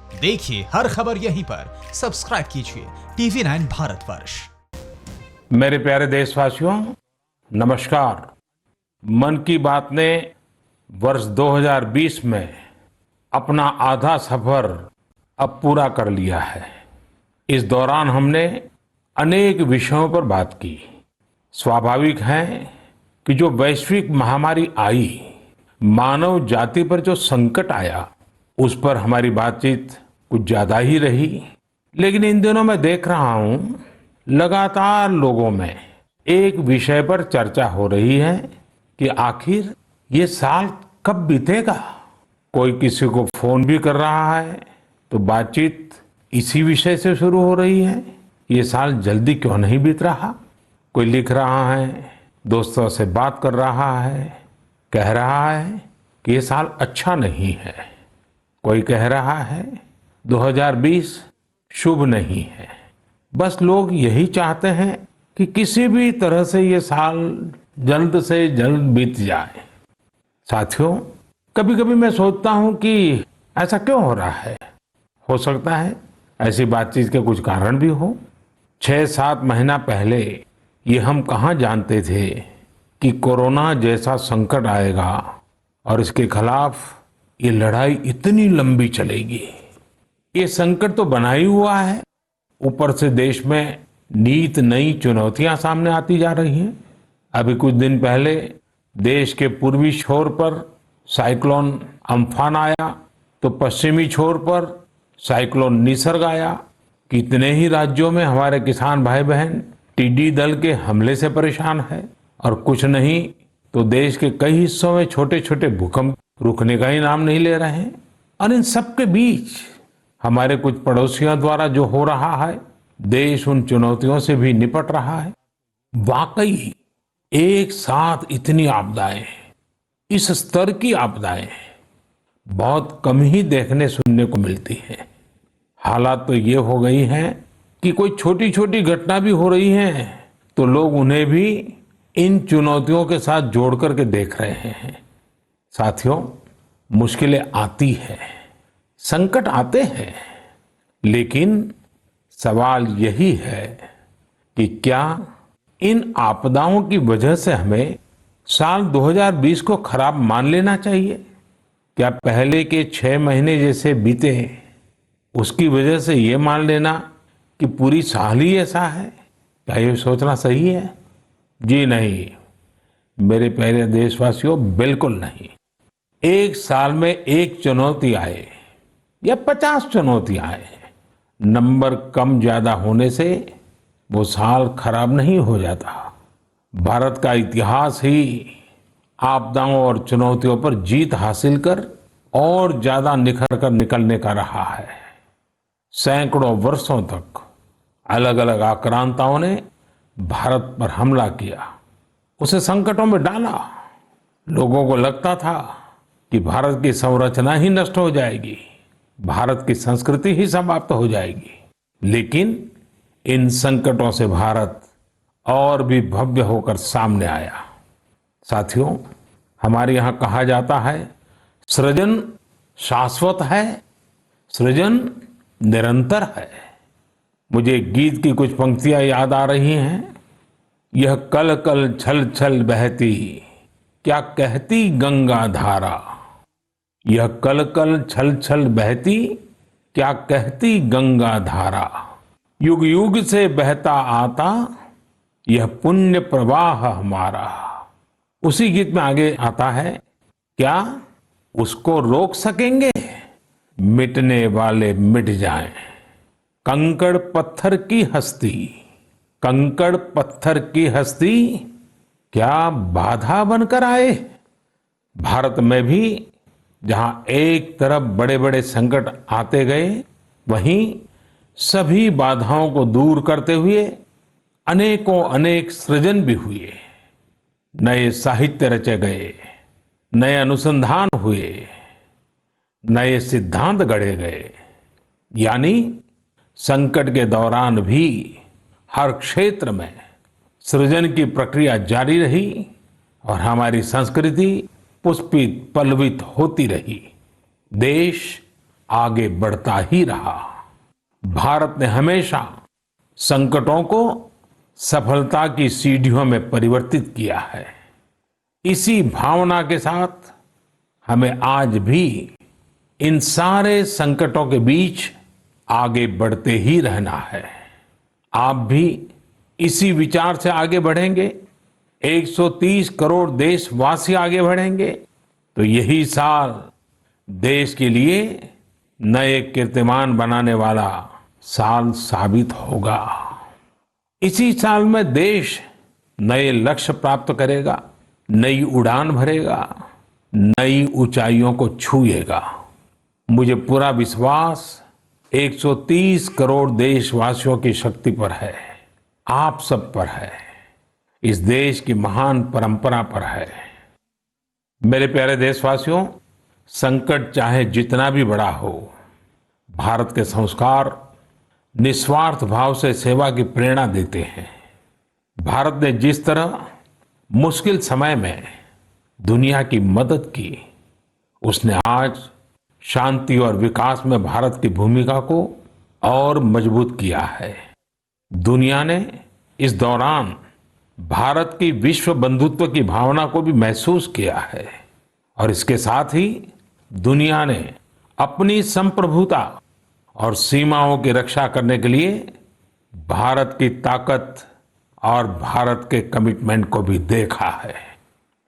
देखिए हर खबर यहीं पर, सब्सक्राइब कीजिए TV9 भारतवर्ष। मेरे प्यारे देशवासियों, नमस्कार। मन की बात ने वर्ष 2020 में अपना आधा सफर अब पूरा कर लिया है। इस दौरान हमने अनेक विषयों पर बात की। स्वाभाविक है कि जो वैश्विक महामारी आई, मानव जाति पर जो संकट आया, उस पर हमारी बातचीत कुछ ज्यादा ही रही। लेकिन इन दिनों मैं देख रहा हूं, लगातार लोगों में एक विषय पर चर्चा हो रही है कि आखिर ये साल कब बीतेगा। कोई किसी को फोन भी कर रहा है तो बातचीत इसी विषय से शुरू हो रही है, ये साल जल्दी क्यों नहीं बीत रहा। कोई लिख रहा है, दोस्तों से बात कर रहा है, कह रहा है कि ये साल अच्छा नहीं है। कोई कह रहा है 2020 शुभ नहीं है। बस लोग यही चाहते हैं कि किसी भी तरह से ये साल जल्द से जल्द बीत जाए। साथियों, कभी कभी मैं सोचता हूं कि ऐसा क्यों हो रहा है। हो सकता है ऐसी बातचीत के कुछ कारण भी हो। 6-7 महीना पहले ये हम कहाँ जानते थे कि कोरोना जैसा संकट आएगा और इसके खिलाफ ये लड़ाई इतनी लंबी चलेगी। ये संकट तो बना ही हुआ है, ऊपर से देश में नीत नई चुनौतियां सामने आती जा रही हैं। अभी कुछ दिन पहले देश के पूर्वी छोर पर साइक्लोन अम्फान आया, तो पश्चिमी छोर पर साइक्लोन निसर्ग आया। कितने ही राज्यों में हमारे किसान भाई बहन टिड्डी दल के हमले से परेशान है, और कुछ नहीं तो देश के कई हिस्सों में छोटे छोटे भूकंप रुकने का ही नाम नहीं ले रहे हैं। और इन सबके बीच हमारे कुछ पड़ोसियों द्वारा जो हो रहा है, देश उन चुनौतियों से भी निपट रहा है। वाकई एक साथ इतनी आपदाएं, इस स्तर की आपदाएं बहुत कम ही देखने सुनने को मिलती हैं। हालात तो ये हो गई हैं कि कोई छोटी छोटी घटना भी हो रही है तो लोग उन्हें भी इन चुनौतियों के साथ जोड़ करके देख रहे हैं। साथियों, मुश्किलें आती हैं, संकट आते हैं, लेकिन सवाल यही है कि क्या इन आपदाओं की वजह से हमें साल 2020 को खराब मान लेना चाहिए? क्या पहले के 6 महीने जैसे बीते उसकी वजह से ये मान लेना कि पूरी साल ही ऐसा है? क्या ये सोचना सही है? जी नहीं, मेरे प्यारे देशवासियों, बिल्कुल नहीं। एक साल में एक चुनौती आए या 50 चुनौती आए, नंबर कम ज्यादा होने से वो साल खराब नहीं हो जाता। भारत का इतिहास ही आपदाओं और चुनौतियों पर जीत हासिल कर और ज्यादा निखर कर निकलने का रहा है। सैकड़ों वर्षों तक अलग अलग आक्रांताओं ने भारत पर हमला किया, उसे संकटों में डाला। लोगों को लगता था कि भारत की संरचना ही नष्ट हो जाएगी, भारत की संस्कृति ही समाप्त हो जाएगी। लेकिन इन संकटों से भारत और भी भव्य होकर सामने आया। साथियों, हमारे यहां कहा जाता है, सृजन शाश्वत है, सृजन निरंतर है। मुझे गीत की कुछ पंक्तियां याद आ रही हैं। यह कल कल छल छल बहती, क्या कहती गंगा धारा। यह कल कल छल छल बहती, क्या कहती गंगा धारा। युग युग से बहता आता, यह पुण्य प्रवाह हमारा। उसी गीत में आगे आता है, क्या उसको रोक सकेंगे? मिटने वाले मिट जाएं। कंकड़ पत्थर की हस्ती, कंकड़ पत्थर की हस्ती, क्या बाधा बनकर आए। भारत में भी जहां एक तरफ बड़े बड़े संकट आते गए, वहीं सभी बाधाओं को दूर करते हुए अनेकों अनेक सृजन भी हुए। नए साहित्य रचे गए, नए अनुसंधान हुए, नए सिद्धांत गढ़े गए। यानी संकट के दौरान भी हर क्षेत्र में सृजन की प्रक्रिया जारी रही और हमारी संस्कृति पुष्पित पल्लवित होती रही। देश आगे बढ़ता ही रहा। भारत ने हमेशा संकटों को सफलता की सीढ़ियों में परिवर्तित किया है। इसी भावना के साथ हमें आज भी इन सारे संकटों के बीच आगे बढ़ते ही रहना है। आप भी इसी विचार से आगे बढ़ेंगे, 130 करोड़ देशवासी आगे बढ़ेंगे, तो यही साल देश के लिए नए कीर्तिमान बनाने वाला साल साबित होगा। इसी साल में देश नए लक्ष्य प्राप्त करेगा, नई उड़ान भरेगा, नई ऊंचाइयों को छुएगा। मुझे पूरा विश्वास 130 करोड़ देशवासियों की शक्ति पर है, आप सब पर है, इस देश की महान परंपरा पर है। मेरे प्यारे देशवासियों, संकट चाहे जितना भी बड़ा हो, भारत के संस्कार निस्वार्थ भाव से सेवा की प्रेरणा देते हैं। भारत ने जिस तरह मुश्किल समय में दुनिया की मदद की, उसने आज शांति और विकास में भारत की भूमिका को और मजबूत किया है। दुनिया ने इस दौरान भारत की विश्व बंधुत्व की भावना को भी महसूस किया है और इसके साथ ही दुनिया ने अपनी संप्रभुता और सीमाओं की रक्षा करने के लिए भारत की ताकत और भारत के कमिटमेंट को भी देखा है।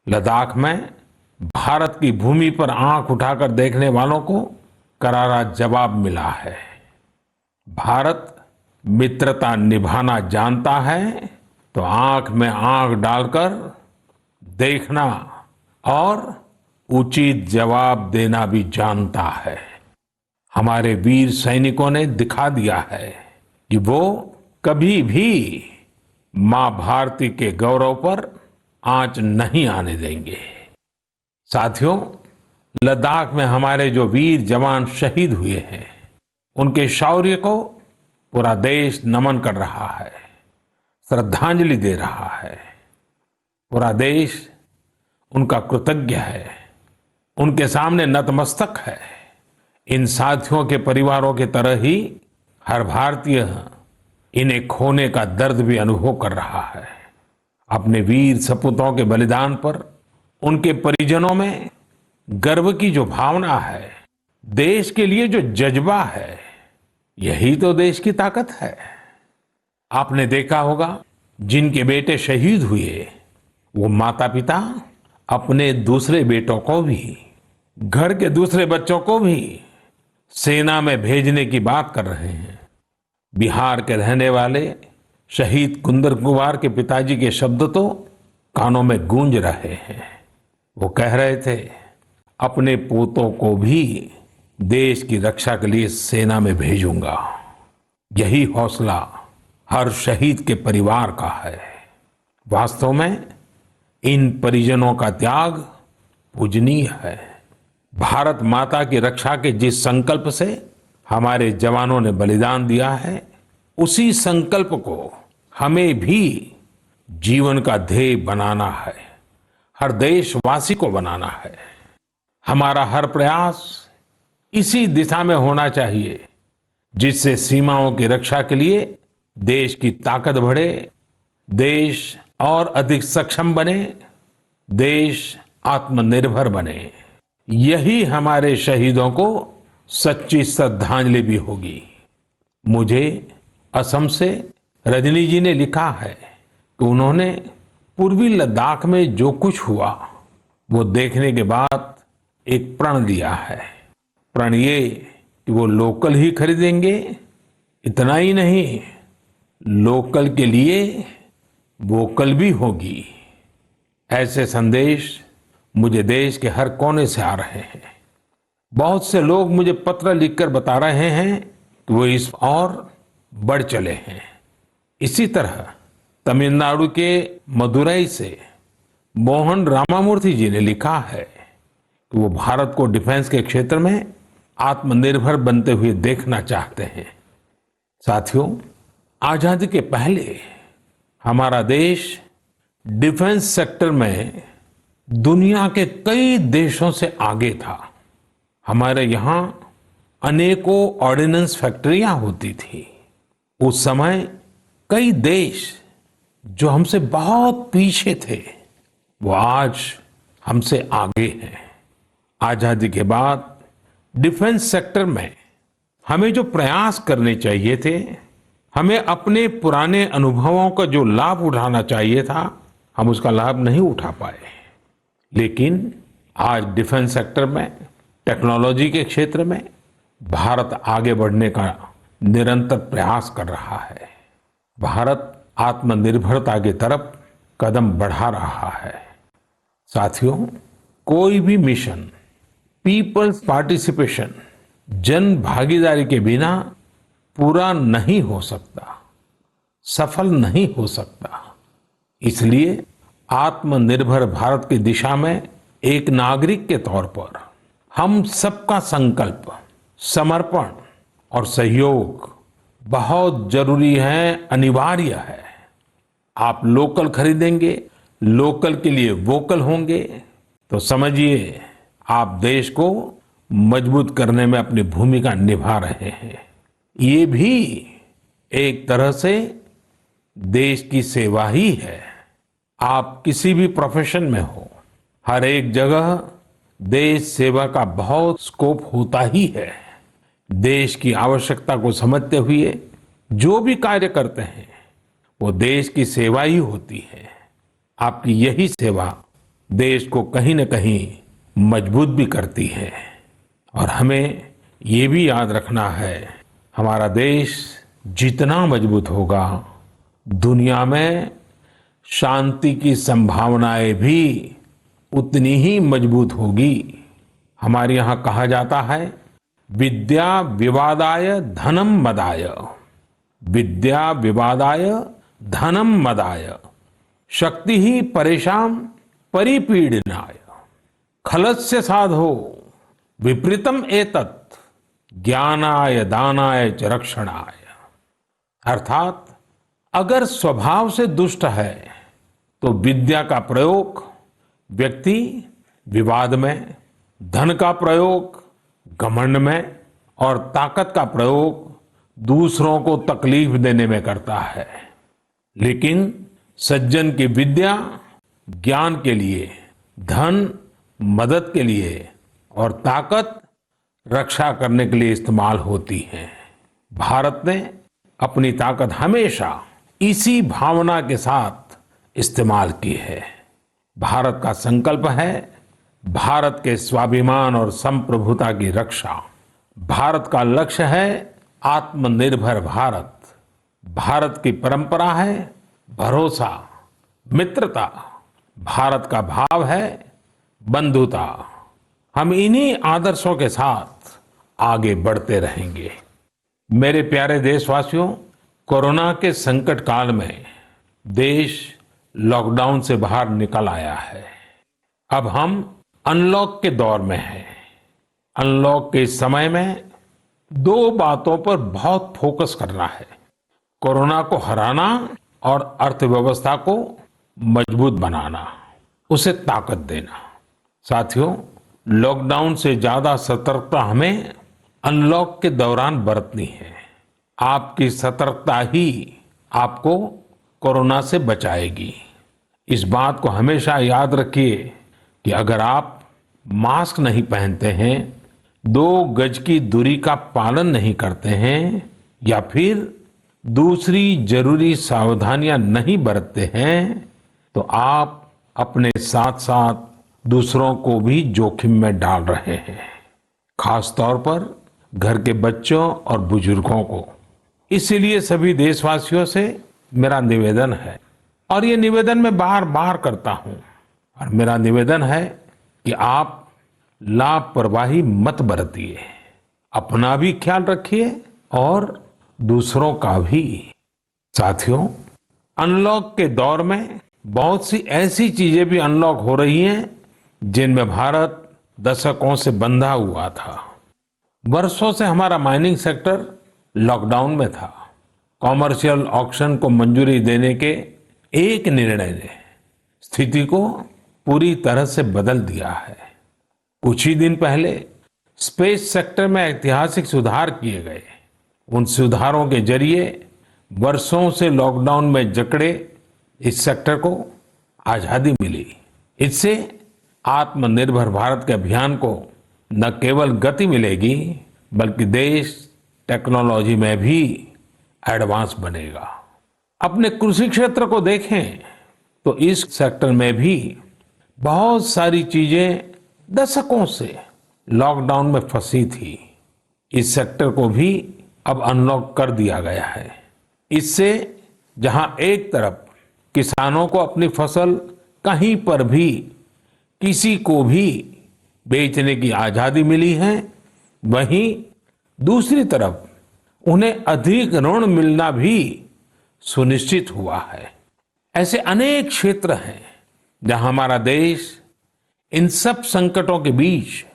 लद्दाख में भारत की भूमि पर आंख उठाकर देखने वालों को करारा जवाब मिला है। भारत मित्रता निभाना जानता है तो आंख में आंख डालकर देखना और उचित जवाब देना भी जानता है। हमारे वीर सैनिकों ने दिखा दिया है कि वो कभी भी मां भारती के गौरव पर आंच नहीं आने देंगे। साथियों, लद्दाख में हमारे जो वीर जवान शहीद हुए हैं, उनके शौर्य को पूरा देश नमन कर रहा है, श्रद्धांजलि दे रहा है। पूरा देश उनका कृतज्ञ है, उनके सामने नतमस्तक है। इन साथियों के परिवारों की तरह ही हर भारतीय इन्हें खोने का दर्द भी अनुभव कर रहा है। अपने वीर सपूतों के बलिदान पर उनके परिजनों में गर्व की जो भावना है, देश के लिए जो जज्बा है, यही तो देश की ताकत है। आपने देखा होगा, जिनके बेटे शहीद हुए, वो माता पिता अपने दूसरे बेटों को भी, घर के दूसरे बच्चों को भी सेना में भेजने की बात कर रहे हैं। बिहार के रहने वाले शहीद कुंदन कुमार के पिताजी के शब्द तो कानों में गूंज रहे हैं। वो कह रहे थे, अपने पोतों को भी देश की रक्षा के लिए सेना में भेजूंगा। यही हौसला हर शहीद के परिवार का है। वास्तव में इन परिजनों का त्याग पूजनीय है। भारत माता की रक्षा के जिस संकल्प से हमारे जवानों ने बलिदान दिया है, उसी संकल्प को हमें भी जीवन का ध्येय बनाना है, हर देशवासी को बनाना है। हमारा हर प्रयास इसी दिशा में होना चाहिए, जिससे सीमाओं की रक्षा के लिए देश की ताकत बढ़े, देश और अधिक सक्षम बने, देश आत्मनिर्भर बने। यही हमारे शहीदों को सच्ची श्रद्धांजलि भी होगी। मुझे असम से रजनी जी ने लिखा है कि उन्होंने पूर्वी लद्दाख में जो कुछ हुआ, वो देखने के बाद एक प्रण लिया है। प्रण ये कि वो लोकल ही खरीदेंगे, इतना ही नहीं, लोकल के लिए वोकल भी होगी। ऐसे संदेश मुझे देश के हर कोने से आ रहे हैं। बहुत से लोग मुझे पत्र लिखकर बता रहे हैं कि वो इस और बढ़ चले हैं। इसी तरह तमिलनाडु के मदुरई से मोहन रामामूर्ति जी ने लिखा है कि वो भारत को डिफेंस के क्षेत्र में आत्मनिर्भर बनते हुए देखना चाहते हैं। साथियों, आजादी के पहले हमारा देश डिफेंस सेक्टर में दुनिया के कई देशों से आगे था। हमारे यहाँ अनेकों ऑर्डिनेंस फैक्ट्रियां होती थी। उस समय कई देश जो हमसे बहुत पीछे थे वो आज हमसे आगे हैं। आजादी के बाद डिफेंस सेक्टर में हमें जो प्रयास करने चाहिए थे, हमें अपने पुराने अनुभवों का जो लाभ उठाना चाहिए था, हम उसका लाभ नहीं उठा पाए। लेकिन आज डिफेंस सेक्टर में, टेक्नोलॉजी के क्षेत्र में भारत आगे बढ़ने का निरंतर प्रयास कर रहा है। भारत आत्मनिर्भरता की तरफ कदम बढ़ा रहा है। साथियों, कोई भी मिशन पीपल्स पार्टिसिपेशन, जन भागीदारी के बिना पूरा नहीं हो सकता, सफल नहीं हो सकता। इसलिए आत्मनिर्भर भारत की दिशा में एक नागरिक के तौर पर हम सबका संकल्प, समर्पण और सहयोग बहुत जरूरी है, अनिवार्य है। आप लोकल खरीदेंगे, लोकल के लिए वोकल होंगे तो समझिए आप देश को मजबूत करने में अपनी भूमिका निभा रहे हैं। ये भी एक तरह से देश की सेवा ही है। आप किसी भी प्रोफेशन में हो, हर एक जगह देश सेवा का बहुत स्कोप होता ही है। देश की आवश्यकता को समझते हुए जो भी कार्य करते हैं वो देश की सेवा ही होती है। आपकी यही सेवा देश को कहीं न कहीं मजबूत भी करती है। और हमें ये भी याद रखना है, हमारा देश जितना मजबूत होगा, दुनिया में शांति की संभावनाएं भी उतनी ही मजबूत होगी। हमारे यहाँ कहा जाता है, विद्या विवादाय धनम मदाय, विद्या विवादाय धनम मदाय, शक्ति ही परेशान परिपीडनाय, खलस्य साधो विपरीतम एतत्, ज्ञानाय दानाय च रक्षणाय। अर्थात अगर स्वभाव से दुष्ट है तो विद्या का प्रयोग व्यक्ति विवाद में, धन का प्रयोग घमंड में और ताकत का प्रयोग दूसरों को तकलीफ देने में करता है। लेकिन सज्जन की विद्या ज्ञान के लिए, धन मदद के लिए और ताकत रक्षा करने के लिए इस्तेमाल होती है। भारत ने अपनी ताकत हमेशा इसी भावना के साथ इस्तेमाल की है। भारत का संकल्प है भारत के स्वाभिमान और संप्रभुता की रक्षा। भारत का लक्ष्य है आत्मनिर्भर भारत। भारत की परंपरा है भरोसा, मित्रता। भारत का भाव है बंधुता। हम इन्हीं आदर्शों के साथ आगे बढ़ते रहेंगे। मेरे प्यारे देशवासियों, कोरोना के संकट काल में देश लॉकडाउन से बाहर निकल आया है। अब हम अनलॉक के दौर में हैं। अनलॉक के समय में दो बातों पर बहुत फोकस करना है, कोरोना को हराना और अर्थव्यवस्था को मजबूत बनाना, उसे ताकत देना। साथियों, लॉकडाउन से ज्यादा सतर्कता हमें अनलॉक के दौरान बरतनी है। आपकी सतर्कता ही आपको कोरोना से बचाएगी। इस बात को हमेशा याद रखिए कि अगर आप मास्क नहीं पहनते हैं, 2 गज की दूरी का पालन नहीं करते हैं या फिर दूसरी जरूरी सावधानियां नहीं बरतते हैं तो आप अपने साथ साथ दूसरों को भी जोखिम में डाल रहे हैं, खास तौर पर घर के बच्चों और बुजुर्गों को। इसीलिए सभी देशवासियों से मेरा निवेदन है, और ये निवेदन मैं बार बार करता हूं, और मेरा निवेदन है कि आप लापरवाही मत बरतिए, अपना भी ख्याल रखिए और दूसरों का भी। साथियों, अनलॉक के दौर में बहुत सी ऐसी चीजें भी अनलॉक हो रही हैं जिनमें भारत दशकों से बंधा हुआ था। वर्षों से हमारा माइनिंग सेक्टर लॉकडाउन में था। कॉमर्शियल ऑक्शन को मंजूरी देने के एक निर्णय ने स्थिति को पूरी तरह से बदल दिया है। कुछ ही दिन पहले स्पेस सेक्टर में ऐतिहासिक सुधार किए गए। उन सुधारों के जरिए वर्षों से लॉकडाउन में जकड़े इस सेक्टर को आजादी मिली। इससे आत्मनिर्भर भारत के अभियान को न केवल गति मिलेगी, बल्कि देश टेक्नोलॉजी में भी एडवांस बनेगा। अपने कृषि क्षेत्र को देखें तो इस सेक्टर में भी बहुत सारी चीजें दशकों से लॉकडाउन में फंसी थी। इस सेक्टर को भी अब अनलॉक कर दिया गया है। इससे जहां एक तरफ किसानों को अपनी फसल कहीं पर भी किसी को भी बेचने की आजादी मिली है, वहीं दूसरी तरफ उन्हें अधिक ऋण मिलना भी सुनिश्चित हुआ है। ऐसे अनेक क्षेत्र हैं जहां हमारा देश इन सब संकटों के बीच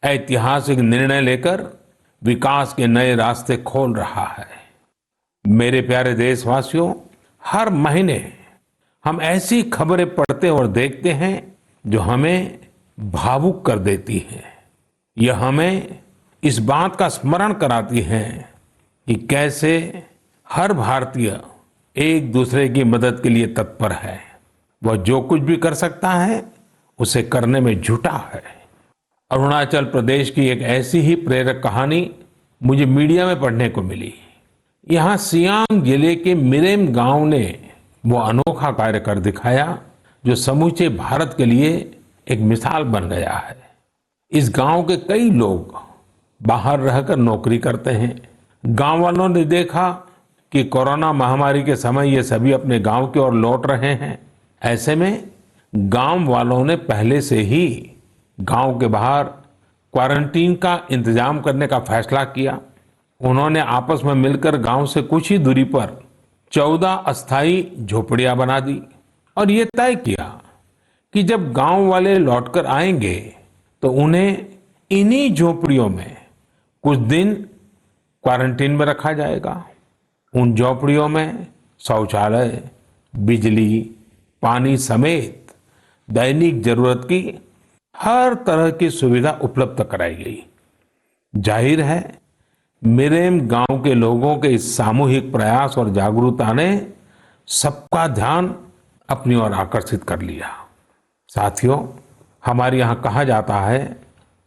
ऐतिहासिक निर्णय लेकर विकास के नए रास्ते खोल रहा है। मेरे प्यारे देशवासियों, हर महीने हम ऐसी खबरें पढ़ते और देखते हैं जो हमें भावुक कर देती हैं। यह हमें इस बात का स्मरण कराती हैं कि कैसे हर भारतीय एक दूसरे की मदद के लिए तत्पर है। वह जो कुछ भी कर सकता है उसे करने में जुटा है। अरुणाचल प्रदेश की एक ऐसी ही प्रेरक कहानी मुझे मीडिया में पढ़ने को मिली। यहाँ सियांग जिले के मिरेम गांव ने वो अनोखा कार्य कर दिखाया जो समूचे भारत के लिए एक मिसाल बन गया है। इस गांव के कई लोग बाहर रहकर नौकरी करते हैं। गांव वालों ने देखा कि कोरोना महामारी के समय ये सभी अपने गांव की ओर लौट रहे हैं। ऐसे में गांव वालों ने पहले से ही गांव के बाहर क्वारंटीन का इंतजाम करने का फैसला किया। उन्होंने आपस में मिलकर गांव से कुछ ही दूरी पर 14 अस्थायी झोपड़ियां बना दी और ये तय किया कि जब गांव वाले लौटकर आएंगे तो उन्हें इन्हीं झोपड़ियों में कुछ दिन क्वारंटीन में रखा जाएगा। उन झोपड़ियों में शौचालय, बिजली, पानी समेत दैनिक जरूरत की हर तरह की सुविधा उपलब्ध कराई गई। जाहिर है मिरेम गांव के लोगों के इस सामूहिक प्रयास और जागरूकता ने सबका ध्यान अपनी ओर आकर्षित कर लिया। साथियों, हमारे यहां कहा जाता है,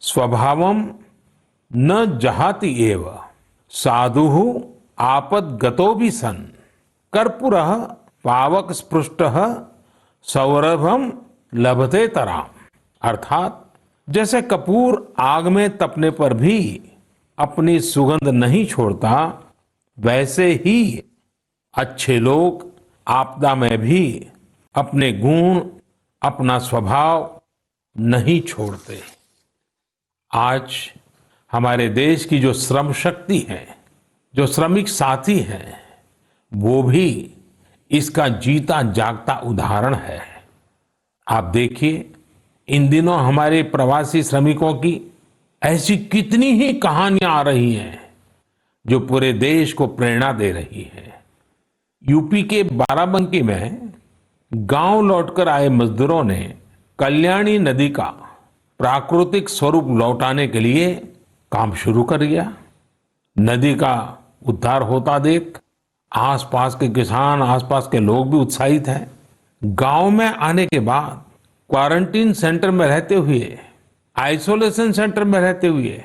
स्वभावम न जहाति एव साधुः आपद्गतो भी सन कर्पूरः पावक स्पृष्टः सौरभम लभते तराम। अर्थात जैसे कपूर आग में तपने पर भी अपनी सुगंध नहीं छोड़ता, वैसे ही अच्छे लोग आपदा में भी अपने गुण, अपना स्वभाव नहीं छोड़ते। आज हमारे देश की जो श्रम शक्ति है, जो श्रमिक साथी हैं, वो भी इसका जीता जागता उदाहरण है। आप देखिए, इन दिनों हमारे प्रवासी श्रमिकों की ऐसी कितनी ही कहानियां आ रही हैं जो पूरे देश को प्रेरणा दे रही है। यूपी के बाराबंकी में गांव लौटकर आए मजदूरों ने कल्याणी नदी का प्राकृतिक स्वरूप लौटाने के लिए काम शुरू कर दिया। नदी का उद्धार होता देख आसपास के किसान, आसपास के लोग भी उत्साहित हैं। गांव में आने के बाद क्वारंटीन सेंटर में रहते हुए, आइसोलेशन सेंटर में रहते हुए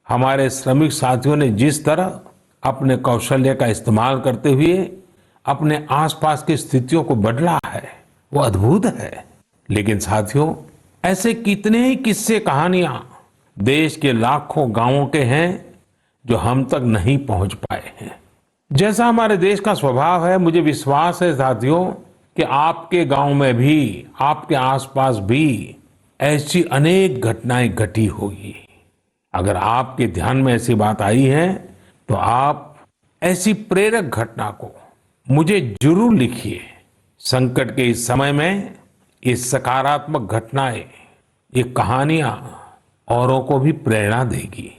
हमारे श्रमिक साथियों ने जिस तरह अपने कौशल्य का इस्तेमाल करते हुए अपने आसपास की स्थितियों को बदला है, वो अद्भुत है। लेकिन साथियों, ऐसे कितने ही किस्से, कहानियां देश के लाखों गांवों के हैं जो हम तक नहीं पहुंच पाए हैं। जैसा हमारे देश का स्वभाव है, मुझे विश्वास है साथियों कि आपके गांव में भी, आपके आसपास भी ऐसी अनेक घटनाएं घटी होगी। अगर आपके ध्यान में ऐसी बात आई है तो आप ऐसी प्रेरक घटना को मुझे जरूर लिखिए। संकट के इस समय में ये सकारात्मक घटनाएं, ये कहानियां औरों को भी प्रेरणा देगी।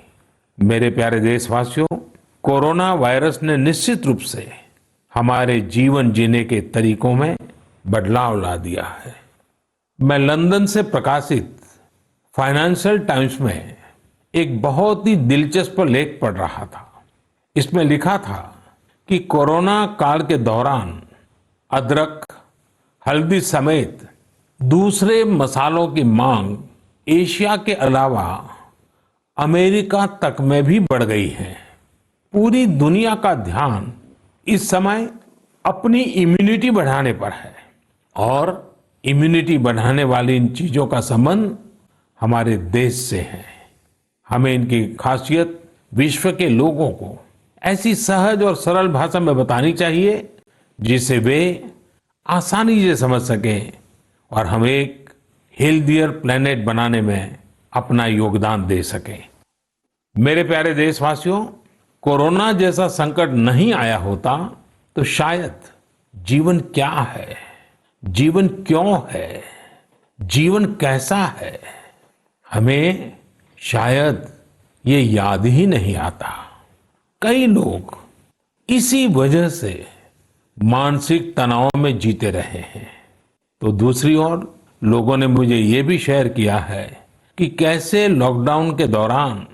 मेरे प्यारे देशवासियों, कोरोना वायरस ने निश्चित रूप से हमारे जीवन जीने के तरीकों में बदलाव ला दिया है। मैं लंदन से प्रकाशित फाइनेंशियल टाइम्स में एक बहुत ही दिलचस्प लेख पढ़ रहा था। इसमें लिखा था कि कोरोना काल के दौरान अदरक, हल्दी समेत दूसरे मसालों की मांग एशिया के अलावा अमेरिका तक में भी बढ़ गई है। पूरी दुनिया का ध्यान इस समय अपनी इम्यूनिटी बढ़ाने पर है और इम्यूनिटी बढ़ाने वाली इन चीजों का संबंध हमारे देश से है। हमें इनकी खासियत विश्व के लोगों को ऐसी सहज और सरल भाषा में बतानी चाहिए जिसे वे आसानी से समझ सकें और हम एक हेल्दियर प्लेनेट बनाने में अपना योगदान दे सकें। मेरे प्यारे देशवासियों, कोरोना जैसा संकट नहीं आया होता तो शायद जीवन क्या है, जीवन क्यों है, जीवन कैसा है, हमें शायद ये याद ही नहीं आता। कई लोग इसी वजह से मानसिक तनाव में जीते रहे हैं। तो दूसरी ओर लोगों ने मुझे ये भी शेयर किया है कि कैसे लॉकडाउन के दौरान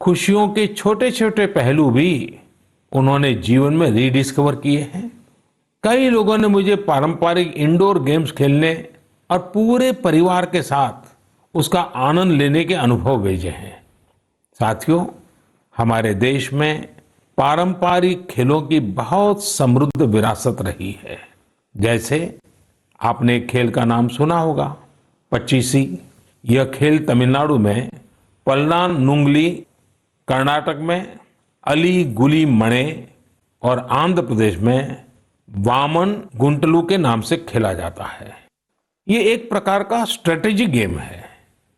खुशियों के छोटे छोटे पहलू भी उन्होंने जीवन में रीडिस्कवर किए हैं। कई लोगों ने मुझे पारंपरिक इंडोर गेम्स खेलने और पूरे परिवार के साथ उसका आनंद लेने के अनुभव भेजे हैं। साथियों, हमारे देश में पारंपरिक खेलों की बहुत समृद्ध विरासत रही है। जैसे आपने एक खेल का नाम सुना होगा, पचीसी। यह खेल तमिलनाडु में पल्लानुंगली, कर्नाटक में अली गुली मणे और आंध्र प्रदेश में वामन गुंटलू के नाम से खेला जाता है। ये एक प्रकार का स्ट्रेटेजी गेम है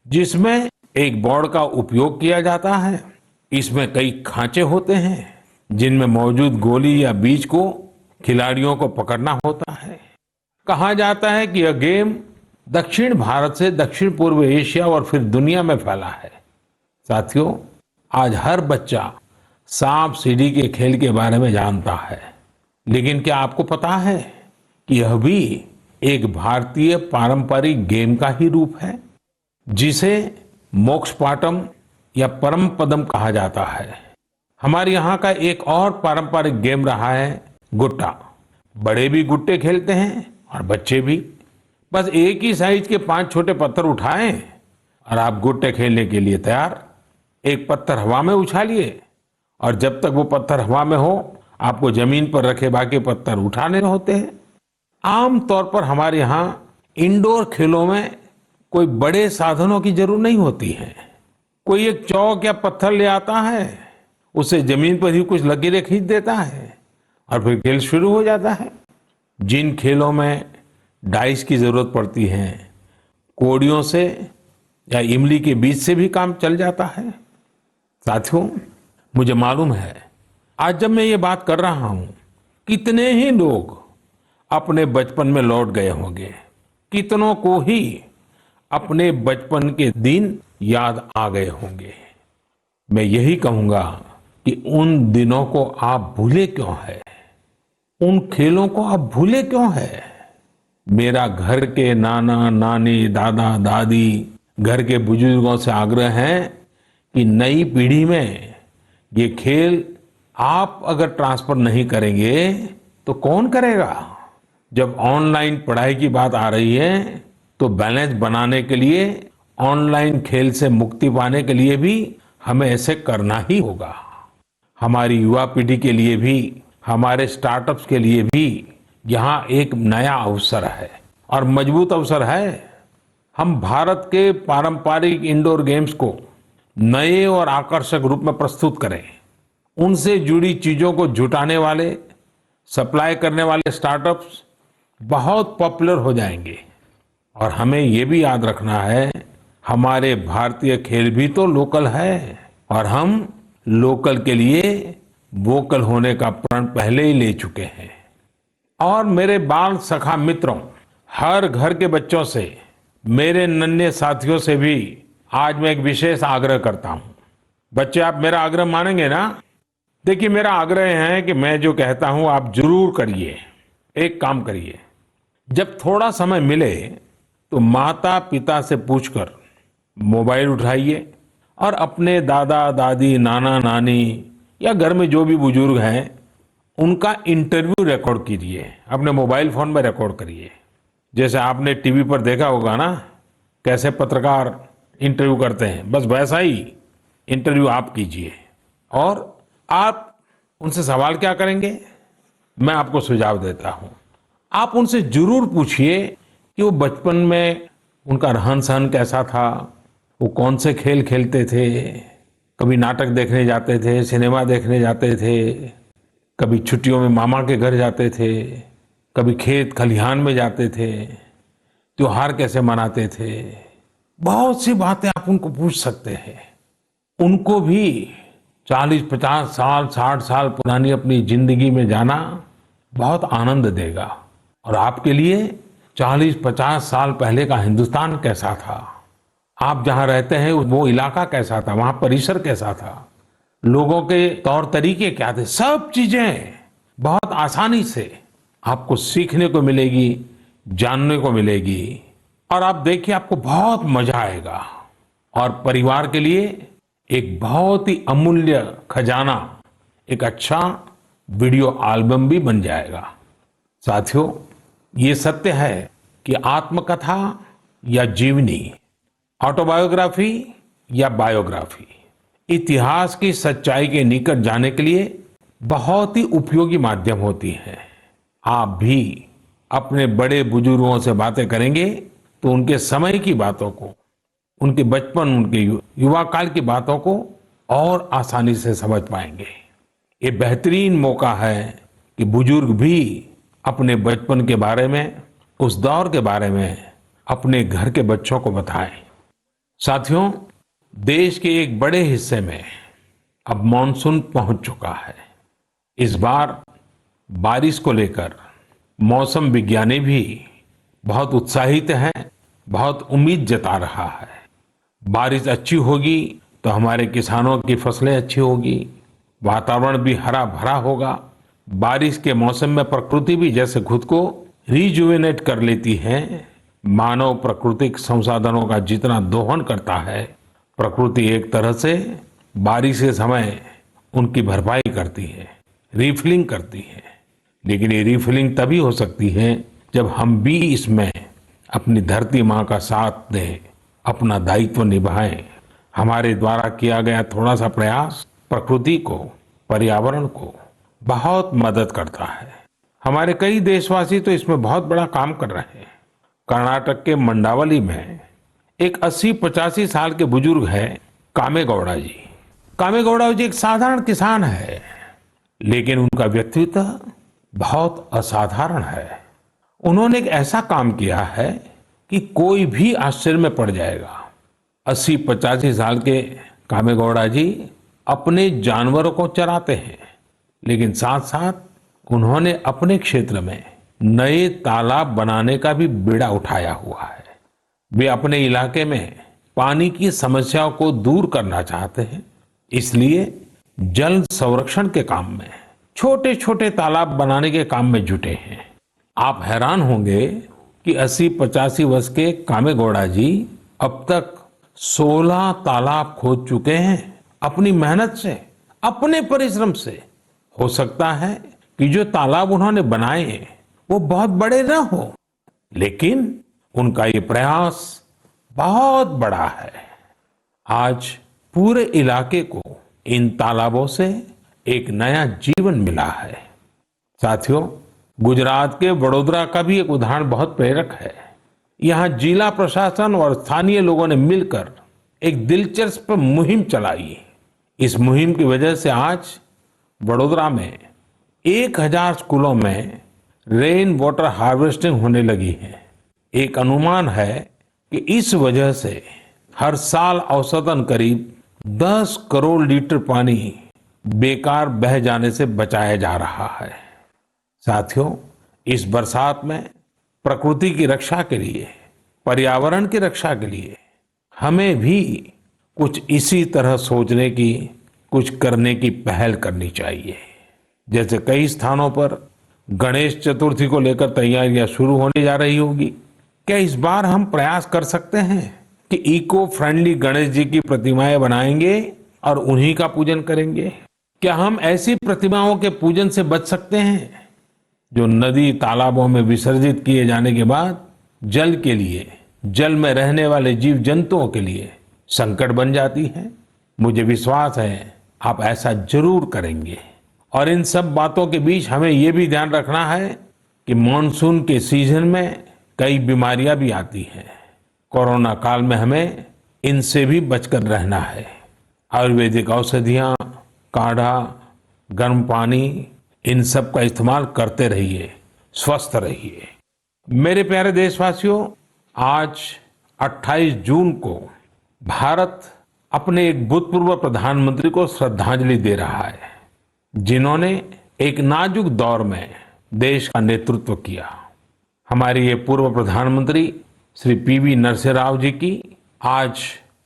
जिसमें एक बोर्ड का उपयोग किया जाता है। इसमें कई खांचे होते हैं जिनमें मौजूद गोली या बीज को खिलाड़ियों को पकड़ना होता है। कहा जाता है कि यह गेम दक्षिण भारत से दक्षिण पूर्व एशिया और फिर दुनिया में फैला है। साथियों, आज हर बच्चा सांप सीढ़ी के खेल के बारे में जानता है, लेकिन क्या आपको पता है कि यह भी एक भारतीय पारंपरिक गेम का ही रूप है जिसे मोक्ष पाटम या परम पदम कहा जाता है। हमारे यहाँ का एक और पारंपरिक गेम रहा है गुट्टा। बड़े भी गुट्टे खेलते हैं और बच्चे भी। बस एक ही साइज के 5 छोटे पत्थर उठाएं और आप गुट्टे खेलने के लिए तैयार। एक पत्थर हवा में उछालिए और जब तक वो पत्थर हवा में हो आपको जमीन पर रखे बाकी पत्थर उठाने होते हैं। आमतौर पर हमारे यहाँ इंडोर खेलों में कोई बड़े साधनों की जरूरत नहीं होती है। कोई एक चौक या पत्थर ले आता है, उसे जमीन पर ही कुछ लकीरें खींच देता है और फिर खेल शुरू हो जाता है। जिन खेलों में डाइस की जरूरत पड़ती है, कोड़ियों से या इमली के बीज से भी काम चल जाता है। साथियों, मुझे मालूम है आज जब मैं ये बात कर रहा हूं, कितने ही लोग अपने बचपन में लौट गए होंगे। कितनों को ही अपने बचपन के दिन याद आ गए होंगे। मैं यही कहूंगा कि उन दिनों को आप भूले क्यों है, उन खेलों को आप भूले क्यों है। मेरा घर के नाना नानी, दादा दादी, घर के बुजुर्गों से आग्रह है कि नई पीढ़ी में ये खेल आप अगर ट्रांसफर नहीं करेंगे तो कौन करेगा। जब ऑनलाइन पढ़ाई की बात आ रही है तो बैलेंस बनाने के लिए, ऑनलाइन खेल से मुक्ति पाने के लिए भी हमें ऐसे करना ही होगा। हमारी युवा पीढ़ी के लिए भी, हमारे स्टार्टअप्स के लिए भी यहाँ एक नया अवसर है और मजबूत अवसर है। हम भारत के पारंपरिक इंडोर गेम्स को नए और आकर्षक रूप में प्रस्तुत करें। उनसे जुड़ी चीजों को जुटाने वाले, सप्लाई करने वाले स्टार्टअप्स बहुत पॉपुलर हो जाएंगे। और हमें ये भी याद रखना है, हमारे भारतीय खेल भी तो लोकल है और हम लोकल के लिए वोकल होने का प्रण पहले ही ले चुके हैं। और मेरे बाल सखा मित्रों, हर घर के बच्चों से, मेरे नन्हे साथियों से भी आज मैं एक विशेष आग्रह करता हूं। बच्चे, आप मेरा आग्रह मानेंगे ना? देखिए, मेरा आग्रह है कि मैं जो कहता हूं आप जरूर करिए। एक काम करिए, जब थोड़ा समय मिले तो माता पिता से पूछकर मोबाइल उठाइए और अपने दादा दादी, नाना नानी या घर में जो भी बुजुर्ग हैं उनका इंटरव्यू रिकॉर्ड कीजिए, अपने मोबाइल फोन में रिकॉर्ड करिए। जैसे आपने टीवी पर देखा होगा ना, कैसे पत्रकार इंटरव्यू करते हैं, बस वैसा ही इंटरव्यू आप कीजिए। और आप उनसे सवाल क्या करेंगे, मैं आपको सुझाव देता हूं। आप उनसे जरूर पूछिए कि वो बचपन में उनका रहन सहन कैसा था, वो कौन से खेल खेलते थे, कभी नाटक देखने जाते थे, सिनेमा देखने जाते थे, कभी छुट्टियों में मामा के घर जाते थे, कभी खेत खलिहान में जाते थे, त्योहार कैसे मनाते थे। बहुत सी बातें आप उनको पूछ सकते हैं। उनको भी 40-50 साल, 60 साल पुरानी अपनी जिंदगी में जाना बहुत आनंद देगा। और आपके लिए 40-50 साल पहले का हिंदुस्तान कैसा था, आप जहां रहते हैं वो इलाका कैसा था, वहां परिसर कैसा था, लोगों के तौर तरीके क्या थे, सब चीजें बहुत आसानी से आपको सीखने को मिलेगी, जानने को मिलेगी। और आप देखिए, आपको बहुत मजा आएगा। और परिवार के लिए एक बहुत ही अमूल्य खजाना, एक अच्छा वीडियो एल्बम भी बन जाएगा। साथियों, ये सत्य है कि आत्मकथा या जीवनी, ऑटोबायोग्राफी या बायोग्राफी, इतिहास की सच्चाई के निकट जाने के लिए बहुत ही उपयोगी माध्यम होती है। आप भी अपने बड़े बुजुर्गों से बातें करेंगे तो उनके समय की बातों को, उनके बचपन, उनके युवा काल की बातों को और आसानी से समझ पाएंगे। ये बेहतरीन मौका है कि बुजुर्ग भी अपने बचपन के बारे में, उस दौर के बारे में अपने घर के बच्चों को बताएं। साथियों, देश के एक बड़े हिस्से में अब मॉनसून पहुंच चुका है। इस बार बारिश को लेकर मौसम विज्ञानी भी बहुत उत्साहित हैं, बहुत उम्मीद जता रहा है। बारिश अच्छी होगी तो हमारे किसानों की फसलें अच्छी होगी, वातावरण भी हरा भरा होगा। बारिश के मौसम में प्रकृति भी जैसे खुद को रिजुवेनेट कर लेती है। मानव प्राकृतिक संसाधनों का जितना दोहन करता है, प्रकृति एक तरह से बारिश के समय उनकी भरपाई करती है, रिफिलिंग करती है। लेकिन ये रिफिलिंग तभी हो सकती है जब हम भी इसमें अपनी धरती माँ का साथ दें, अपना दायित्व निभाएं। हमारे द्वारा किया गया थोड़ा सा प्रयास प्रकृति को, पर्यावरण को बहुत मदद करता है। हमारे कई देशवासी तो इसमें बहुत बड़ा काम कर रहे हैं। कर्नाटक के मंडावली में एक 80-85 साल के बुजुर्ग हैं कामेगौड़ा जी। कामेगौड़ा जी एक साधारण किसान है, लेकिन उनका व्यक्तित्व बहुत असाधारण है। उन्होंने एक ऐसा काम किया है कि कोई भी आश्चर्य में पड़ जाएगा। 80-85 साल के कामेगौड़ा जी अपने जानवरों को चराते हैं, लेकिन साथ साथ उन्होंने अपने क्षेत्र में नए तालाब बनाने का भी बीड़ा उठाया हुआ है। वे अपने इलाके में पानी की समस्याओं को दूर करना चाहते हैं, इसलिए जल संरक्षण के काम में छोटे छोटे तालाब बनाने के काम में जुटे हैं। आप हैरान होंगे कि 80-85 वर्ष के कामेगौड़ा जी अब तक 16 तालाब खोद चुके हैं अपनी मेहनत से, अपने परिश्रम से। हो सकता है कि जो तालाब उन्होंने बनाए वो बहुत बड़े न हो, लेकिन उनका ये प्रयास बहुत बड़ा है। आज पूरे इलाके को इन तालाबों से एक नया जीवन मिला है। साथियों, गुजरात के वडोदरा का भी एक उदाहरण बहुत प्रेरक है। यहाँ जिला प्रशासन और स्थानीय लोगों ने मिलकर एक दिलचस्प मुहिम चलाई। इस मुहिम की वजह से आज वडोदरा में 1000 स्कूलों में रेन वाटर हार्वेस्टिंग होने लगी है। एक अनुमान है कि इस वजह से हर साल औसतन करीब 10 करोड़ लीटर पानी बेकार बह जाने से बचाया जा रहा है। साथियों, इस बरसात में प्रकृति की रक्षा के लिए, पर्यावरण की रक्षा के लिए हमें भी कुछ इसी तरह सोचने की, कुछ करने की पहल करनी चाहिए। जैसे कई स्थानों पर गणेश चतुर्थी को लेकर तैयारियां शुरू होने जा रही होगी। क्या इस बार हम प्रयास कर सकते हैं कि इको फ्रेंडली गणेश जी की प्रतिमाएं बनाएंगे और उन्हीं का पूजन करेंगे? क्या हम ऐसी प्रतिमाओं के पूजन से बच सकते हैं जो नदी तालाबों में विसर्जित किए जाने के बाद जल के लिए, जल में रहने वाले जीव जंतुओं के लिए संकट बन जाती है? मुझे विश्वास है आप ऐसा जरूर करेंगे। और इन सब बातों के बीच हमें ये भी ध्यान रखना है कि मानसून के सीजन में कई बीमारियां भी आती हैं। कोरोना काल में हमें इनसे भी बचकर रहना है। आयुर्वेदिक औषधियां, काढ़ा, गर्म पानी, इन सब का इस्तेमाल करते रहिए, स्वस्थ रहिए। मेरे प्यारे देशवासियों, आज 28 जून को भारत अपने एक भूतपूर्व प्रधानमंत्री को श्रद्धांजलि दे रहा है, जिन्होंने एक नाजुक दौर में देश का नेतृत्व किया। हमारे ये पूर्व प्रधानमंत्री श्री पीवी नरसिम्हा राव जी की आज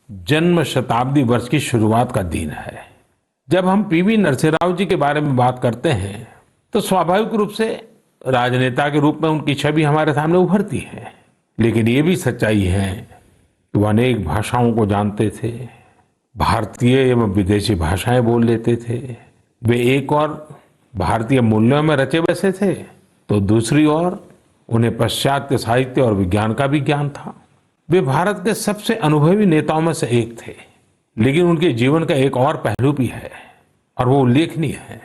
जन्म शताब्दी वर्ष की शुरुआत का दिन है। जब हम पीवी नरसिम्हा राव जी के बारे में बात करते हैं तो स्वाभाविक रूप से राजनेता के रूप में उनकी छवि हमारे सामने उभरती है, लेकिन ये भी सच्चाई है कि वो अनेक भाषाओं को जानते थे, भारतीय एवं विदेशी भाषाएं बोल लेते थे। वे एक और भारतीय मूल्यों में रचे बसे थे तो दूसरी ओर उन्हें पाश्चात्य साहित्य और विज्ञान का भी ज्ञान था। वे भारत के सबसे अनुभवी नेताओं में से एक थे, लेकिन उनके जीवन का एक और पहलू भी है और वो उल्लेखनीय है,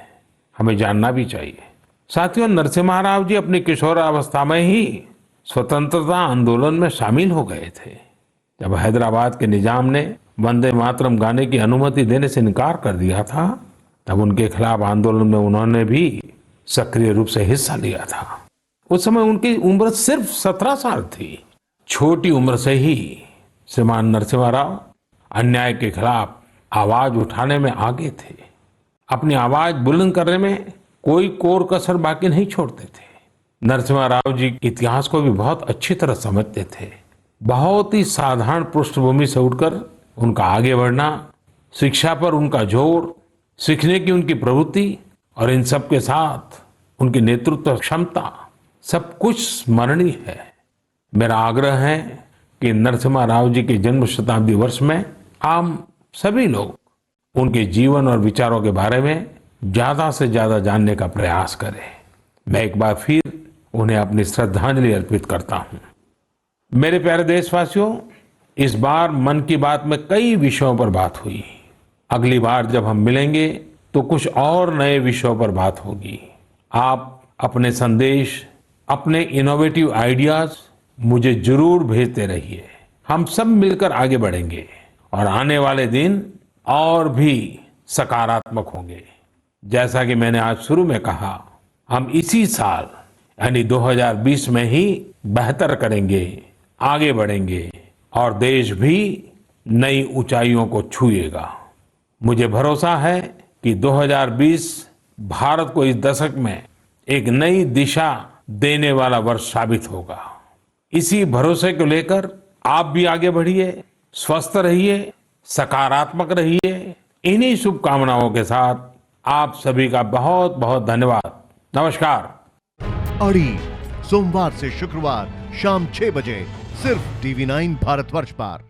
हमें जानना भी चाहिए। साथियों, नरसिम्हा राव जी अपनी किशोरावस्था में ही स्वतंत्रता आंदोलन में शामिल हो गए थे। जब हैदराबाद के निजाम ने वंदे मातरम गाने की अनुमति देने से इनकार कर दिया था, तब उनके खिलाफ आंदोलन में उन्होंने भी सक्रिय रूप से हिस्सा लिया था। उस समय उनकी उम्र सिर्फ 17 साल थी। छोटी उम्र से ही श्रीमान नरसिम्हा राव अन्याय के खिलाफ आवाज उठाने में आगे थे। अपनी आवाज बुलंद करने में कोई कोर कसर बाकी नहीं छोड़ते थे। नरसिम्हा राव जी इतिहास को भी बहुत अच्छी तरह समझते थे। बहुत ही साधारण पृष्ठभूमि से उठकर उनका आगे बढ़ना, शिक्षा पर उनका जोर, सीखने की उनकी प्रवृत्ति और इन सब के साथ उनकी नेतृत्व क्षमता, सब कुछ स्मरणीय है। मेरा आग्रह है कि नरसिम्हा राव जी के जन्म शताब्दी वर्ष में आप सभी लोग उनके जीवन और विचारों के बारे में ज्यादा से ज्यादा जानने का प्रयास करें। मैं एक बार फिर उन्हें अपनी श्रद्धांजलि अर्पित करता हूं। मेरे प्यारे देशवासियों, इस बार मन की बात में कई विषयों पर बात हुई। अगली बार जब हम मिलेंगे तो कुछ और नए विषयों पर बात होगी। आप अपने संदेश, अपने इनोवेटिव आइडियाज मुझे जरूर भेजते रहिए। हम सब मिलकर आगे बढ़ेंगे और आने वाले दिन और भी सकारात्मक होंगे। जैसा कि मैंने आज शुरू में कहा, हम इसी साल यानी 2020 में ही बेहतर करेंगे, आगे बढ़ेंगे और देश भी नई ऊंचाइयों को छुएगा। मुझे भरोसा है कि 2020 भारत को इस दशक में एक नई दिशा देने वाला वर्ष साबित होगा। इसी भरोसे को लेकर आप भी आगे बढ़िए, स्वस्थ रहिए, सकारात्मक रहिए। इन्हीं शुभकामनाओं के साथ आप सभी का बहुत बहुत धन्यवाद। नमस्कार। अड़ी सोमवार से शुक्रवार शाम 6 बजे सिर्फ TV9 भारतवर्ष पर।